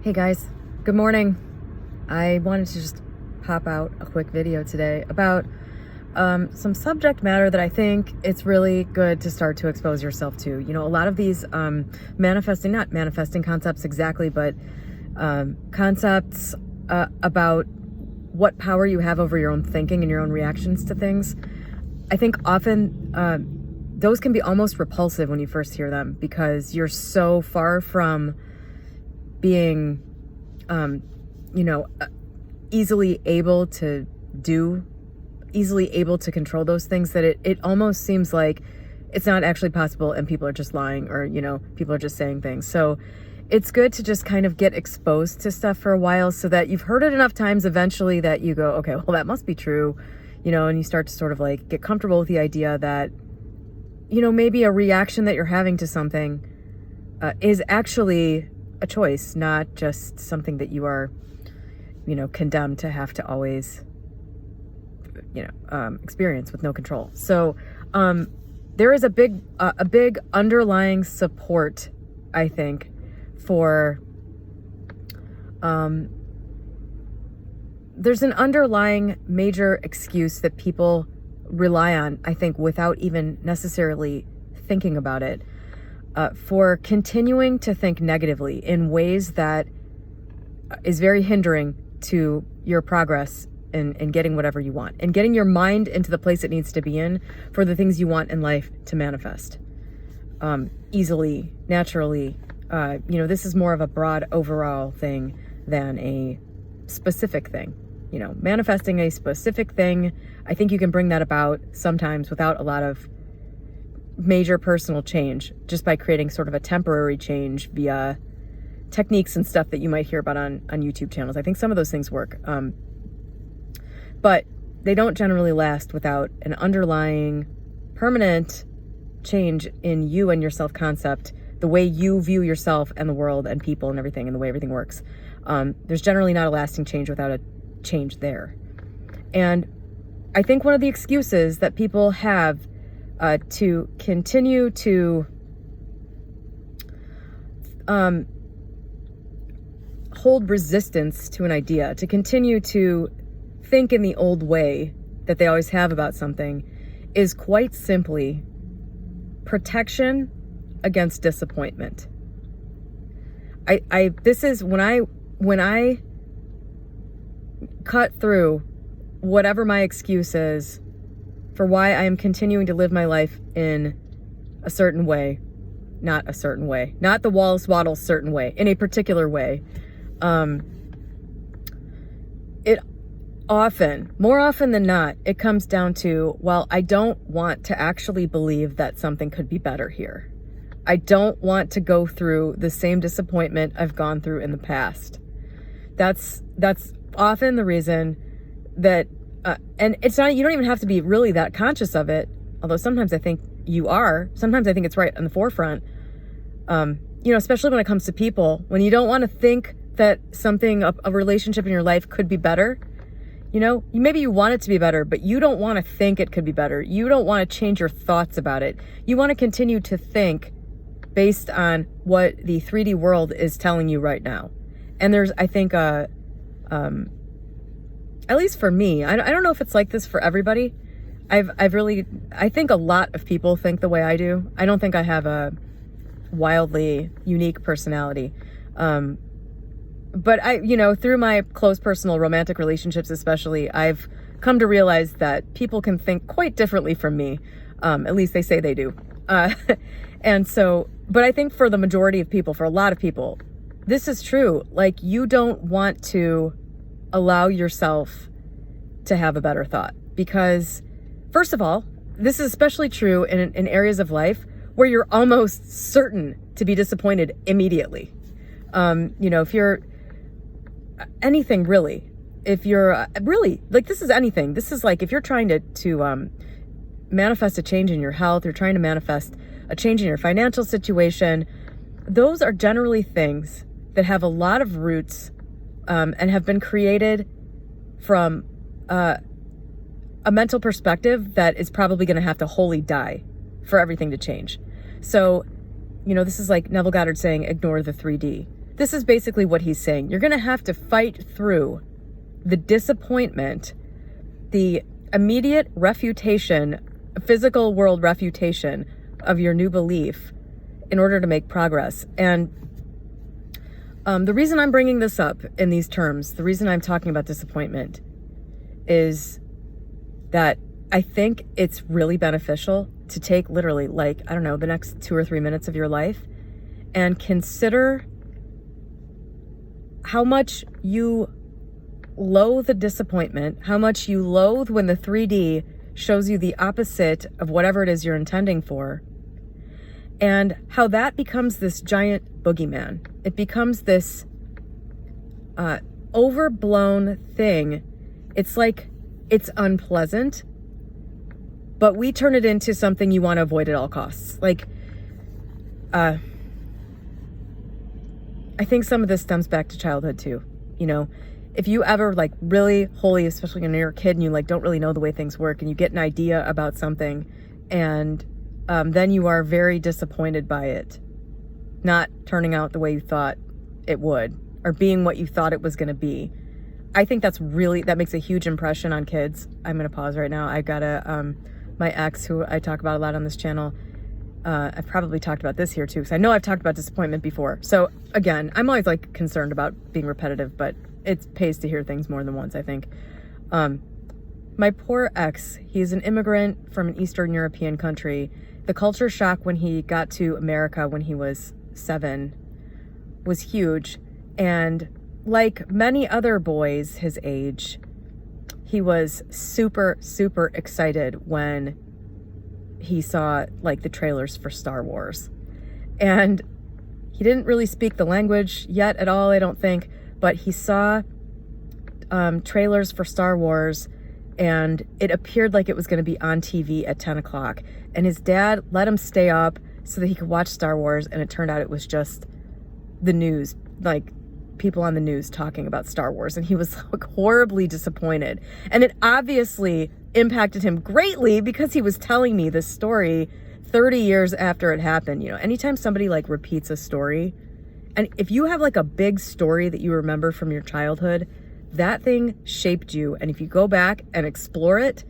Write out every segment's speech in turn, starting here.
Hey guys, good morning. I wanted to just pop out a quick video today about some subject matter that I think it's really good to start to expose yourself to. You know, a lot of these not manifesting concepts exactly, but concepts about what power you have over your own thinking and your own reactions to things. I think often those can be almost repulsive when you first hear them because you're so far from being, easily able to control those things that it almost seems like it's not actually possible and people are just lying or, people are just saying things. So it's good to just kind of get exposed to stuff for a while so that you've heard it enough times eventually that you go, okay, well, that must be true, and you start to sort of like get comfortable with the idea that, maybe a reaction that you're having to something is actually a choice, not just something that you are, condemned to have to always, experience with no control. So there is a big underlying support, I think, for there's an underlying major excuse that people rely on, I think, without even necessarily thinking about it, for continuing to think negatively in ways that is very hindering to your progress in getting whatever you want and getting your mind into the place it needs to be in for the things you want in life to manifest easily, naturally. This is more of a broad overall thing than a specific thing. Manifesting a specific thing, I think you can bring that about sometimes without a lot of major personal change, just by creating sort of a temporary change via techniques and stuff that you might hear about on YouTube channels. I think some of those things work, but they don't generally last without an underlying permanent change in you and your self-concept, the way you view yourself and the world and people and everything and the way everything works. There's generally not a lasting change without a change there. And I think one of the excuses that people have to continue to hold resistance to an idea, to continue to think in the old way that they always have about something, is quite simply protection against disappointment. This is when I cut through whatever my excuse is for why I am continuing to live my life in a certain way, not the Wallace Waddles certain way, in a particular way. It often, more often than not, it comes down to, well, I don't want to actually believe that something could be better here. I don't want to go through the same disappointment I've gone through in the past. That's often the reason that, and it's not, you don't even have to be really that conscious of it, although sometimes I think you are. Sometimes I think it's right on the forefront, especially when it comes to people, when you don't want to think that something, a relationship in your life could be better. Maybe you want it to be better, but you don't want to think it could be better. You don't want to change your thoughts about it. You want to continue to think based on what the 3D world is telling you right now. And there's, I think, at least for me, I don't know if it's like this for everybody. I think a lot of people think the way I do. I don't think I have a wildly unique personality. But through my close personal romantic relationships especially, I've come to realize that people can think quite differently from me. At least they say they do. And so, but I think for the majority of people, for a lot of people, this is true. Like, you don't want to allow yourself to have a better thought because, first of all, this is especially true in areas of life where you're almost certain to be disappointed immediately. If you're anything really, if you're really, like, this is anything. This is like if you're trying to manifest a change in your health, you're trying to manifest a change in your financial situation. Those are generally things that have a lot of roots and have been created from a mental perspective that is probably going to have to wholly die for everything to change. So, this is like Neville Goddard saying, ignore the 3D. this is basically what he's saying. You're going to have to fight through the disappointment, the immediate refutation, physical world refutation of your new belief in order to make progress. And the reason I'm bringing this up in these terms, the reason I'm talking about disappointment, is that I think it's really beneficial to take literally, like, I don't know, the next 2 or 3 minutes of your life and consider how much you loathe the disappointment, how much you loathe when the 3D shows you the opposite of whatever it is you're intending for, and how that becomes this giant boogeyman. It becomes this overblown thing. It's like, it's unpleasant, but we turn it into something you want to avoid at all costs. Like, I think some of this stems back to childhood too. You know, if you ever like really wholly, especially when you're a kid and you like don't really know the way things work, and you get an idea about something, and then you are very disappointed by it not turning out the way you thought it would, or being what you thought it was going to be. I think that makes a huge impression on kids. I'm going to pause right now. I got my ex, who I talk about a lot on this channel. I've probably talked about this here too, because I know I've talked about disappointment before. So again, I'm always like concerned about being repetitive, but it pays to hear things more than once, I think. My poor ex, he's an immigrant from an Eastern European country. The culture shock when he got to America when he was 7 was huge. And like many other boys his age, he was super, super excited when he saw like the trailers for Star Wars. And he didn't really speak the language yet at all, I don't think, but he saw trailers for Star Wars, and it appeared like it was going to be on TV at 10 o'clock. And his dad let him stay up so that he could watch Star Wars, and it turned out it was just the news, like people on the news talking about Star Wars, and he was like horribly disappointed. And it obviously impacted him greatly because he was telling me this story 30 years after it happened. You know, anytime somebody like repeats a story, and if you have like a big story that you remember from your childhood, that thing shaped you. And if you go back and explore it,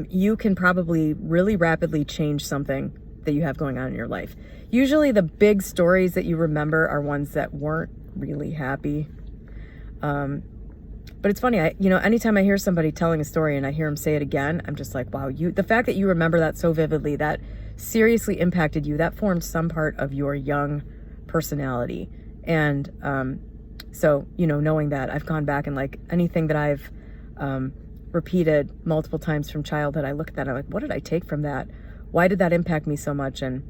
you can probably really rapidly change something that you have going on in your life. Usually the big stories that you remember are ones that weren't really happy. But it's funny, anytime I hear somebody telling a story and I hear them say it again, I'm just like, wow, the fact that you remember that so vividly, that seriously impacted you, that formed some part of your young personality. And so, knowing that, I've gone back and like anything that I've repeated multiple times from childhood, I look at that and I'm like, what did I take from that? Why did that impact me so much? And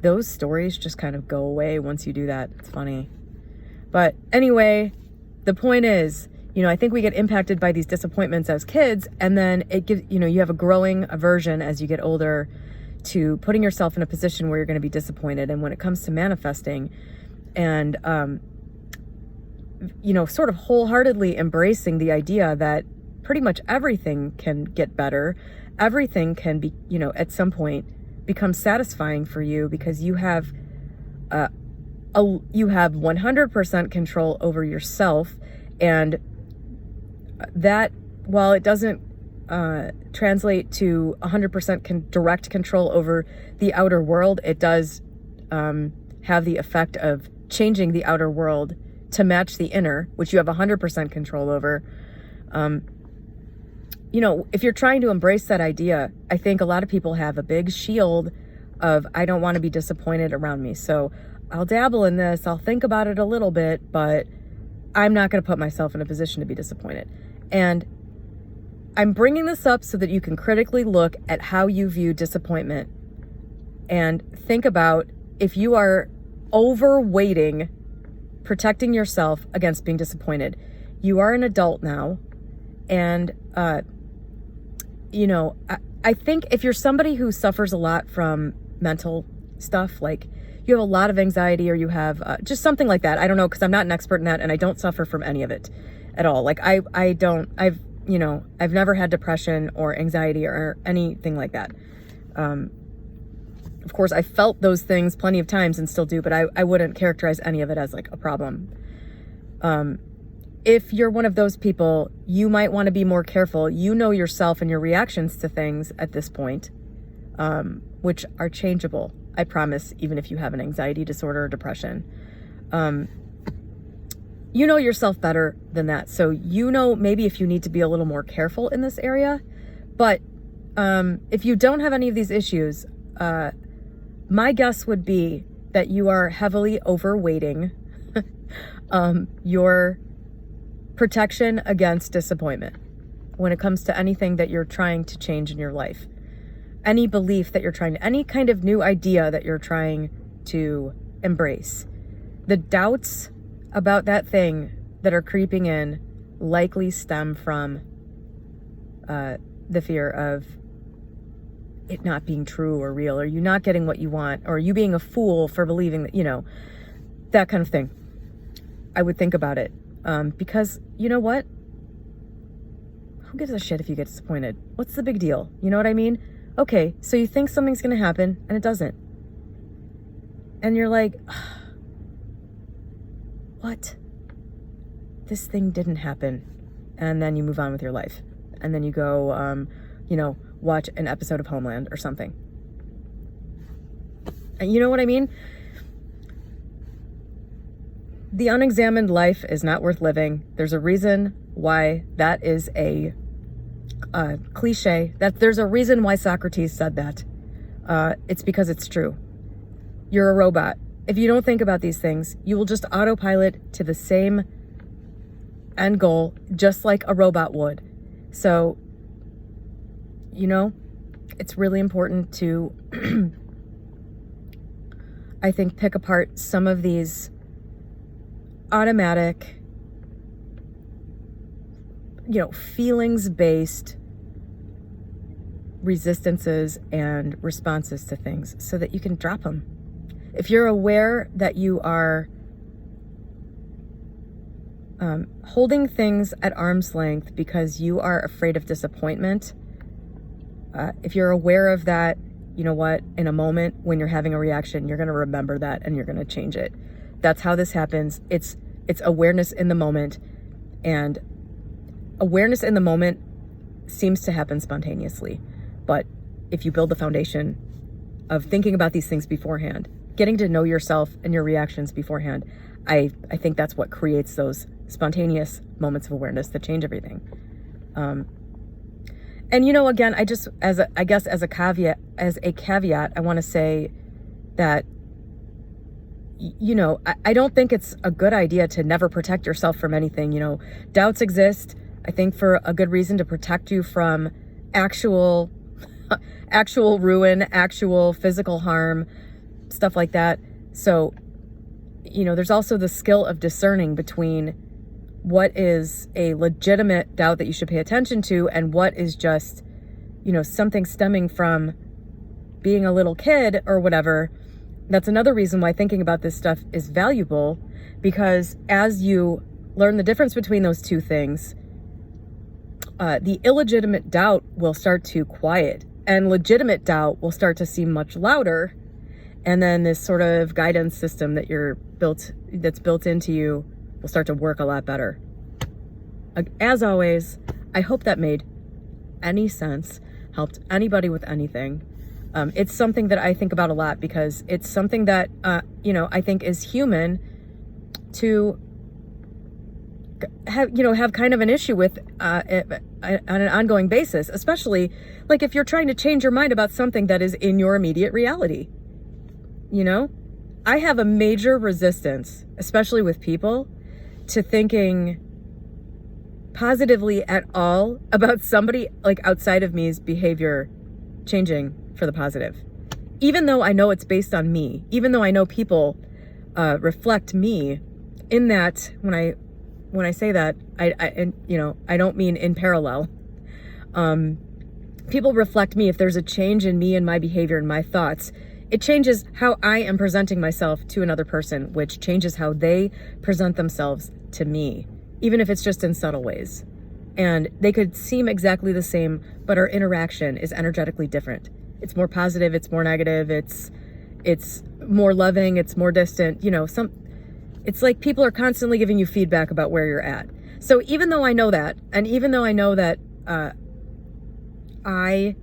those stories just kind of go away once you do that. It's funny. But anyway, the point is, I think we get impacted by these disappointments as kids, and then it gives, you have a growing aversion as you get older to putting yourself in a position where you're going to be disappointed. And when it comes to manifesting and, sort of wholeheartedly embracing the idea that pretty much everything can get better, everything can be, at some point become satisfying for you, because you have 100% control over yourself. And that, while it doesn't translate to 100% direct control over the outer world, it does have the effect of changing the outer world to match the inner, which you have 100% control over. If you're trying to embrace that idea, I think a lot of people have a big shield of, I don't want to be disappointed around me, so I'll dabble in this, I'll think about it a little bit, but I'm not going to put myself in a position to be disappointed. And I'm bringing this up so that you can critically look at how you view disappointment and think about if you are overweighting protecting yourself against being disappointed. You are an adult now, and I think if you're somebody who suffers a lot from mental stuff, like you have a lot of anxiety, or you have just something like that, I don't know, because I'm not an expert in that, and I don't suffer from any of it at all. Like I've never had depression or anxiety or anything like that. Of course, I felt those things plenty of times and still do, but I wouldn't characterize any of it as like a problem. If you're one of those people, you might want to be more careful. You know yourself and your reactions to things at this point, which are changeable, I promise, even if you have an anxiety disorder or depression. You know yourself better than that. So you know maybe if you need to be a little more careful in this area. But if you don't have any of these issues, my guess would be that you are heavily overweighting your protection against disappointment when it comes to anything that you're trying to change in your life. Any belief that you're trying to, any kind of new idea that you're trying to embrace. The doubts about that thing that are creeping in likely stem from the fear of it not being true or real, or you not getting what you want, or you being a fool for believing that, that kind of thing. I would think about it. Because you know what? Who gives a shit if you get disappointed? What's the big deal? You know what I mean? Okay, so you think something's going to happen and it doesn't. And you're like, what? This thing didn't happen. And then you move on with your life. And then you go, watch an episode of Homeland or something. And you know what I mean? The unexamined life is not worth living. There's a reason why that is a cliche. That there's a reason why Socrates said that. It's because it's true. You're a robot. If you don't think about these things, you will just autopilot to the same end goal, just like a robot would. So, it's really important to, I think, pick apart some of these automatic, feelings-based resistances and responses to things so that you can drop them. If you're aware that you are holding things at arm's length because you are afraid of disappointment, if you're aware of that, you know what? In a moment when you're having a reaction, you're going to remember that and you're going to change it. That's how this happens. It's awareness in the moment, and awareness in the moment seems to happen spontaneously. But if you build the foundation of thinking about these things beforehand, getting to know yourself and your reactions beforehand, I think that's what creates those spontaneous moments of awareness that change everything. And again, I just, as a caveat, I want to say that, I don't think it's a good idea to never protect yourself from anything. Doubts exist, I think, for a good reason, to protect you from actual ruin, actual physical harm, stuff like that. So, there's also the skill of discerning between what is a legitimate doubt that you should pay attention to and what is just, something stemming from being a little kid or whatever. That's another reason why thinking about this stuff is valuable, because as you learn the difference between those two things, the illegitimate doubt will start to quiet and legitimate doubt will start to seem much louder. And then this sort of guidance system that's built into you will start to work a lot better. As always, I hope that made any sense, helped anybody with anything. It's something that I think about a lot because it's something that, I think is human to have kind of an issue with on an ongoing basis, especially like if you're trying to change your mind about something that is in your immediate reality. I have a major resistance, especially with people, to thinking positively at all about somebody like outside of me's behavior changing for the positive. Even though I know it's based on me, even though I know people reflect me, in that when I say that, I don't mean in parallel. People reflect me. If there's a change in me and my behavior and my thoughts, it changes how I am presenting myself to another person, which changes how they present themselves to me, even if it's just in subtle ways. And they could seem exactly the same, but our interaction is energetically different. It's more positive, it's more negative, it's more loving, it's more distant, you know, it's like people are constantly giving you feedback about where you're at. So even though I know that, and even though I know that I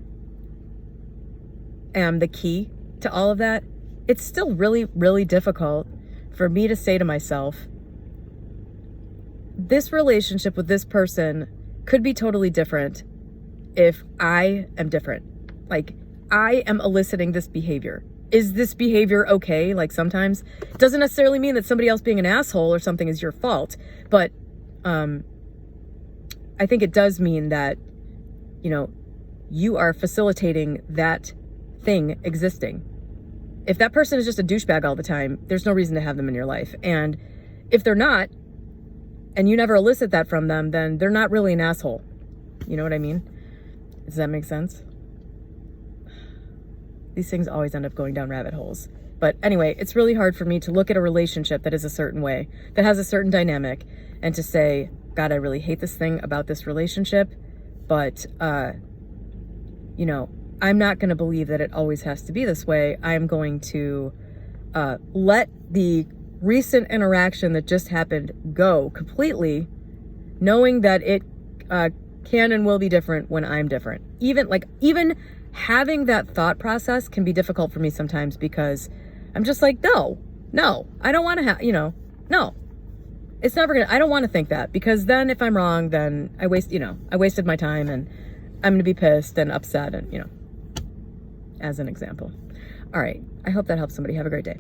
am the key to all of that, it's still really, really difficult for me to say to myself, this relationship with this person could be totally different if I am different. Like, I am eliciting this behavior. Is this behavior okay? Like, sometimes it doesn't necessarily mean that somebody else being an asshole or something is your fault, but I think it does mean that, you know, you are facilitating that thing existing. If that person is just a douchebag all the time, there's no reason to have them in your life. And if they're not, and you never elicit that from them, then they're not really an asshole. You know what I mean? Does that make sense? These things always end up going down rabbit holes. But anyway, it's really hard for me to look at a relationship that is a certain way, that has a certain dynamic, and to say, God, I really hate this thing about this relationship, but, you know, I'm not going to believe that it always has to be this way. I'm going to let the recent interaction that just happened go completely, knowing that it can and will be different when I'm different. Even having that thought process can be difficult for me sometimes, because I'm just like, no, I don't want to have, you know, no, it's never gonna, I don't want to think that, because then if I'm wrong, then I wasted my time, and I'm going to be pissed and upset, and, you know, as an example. All right. I hope that helps somebody. Have a great day.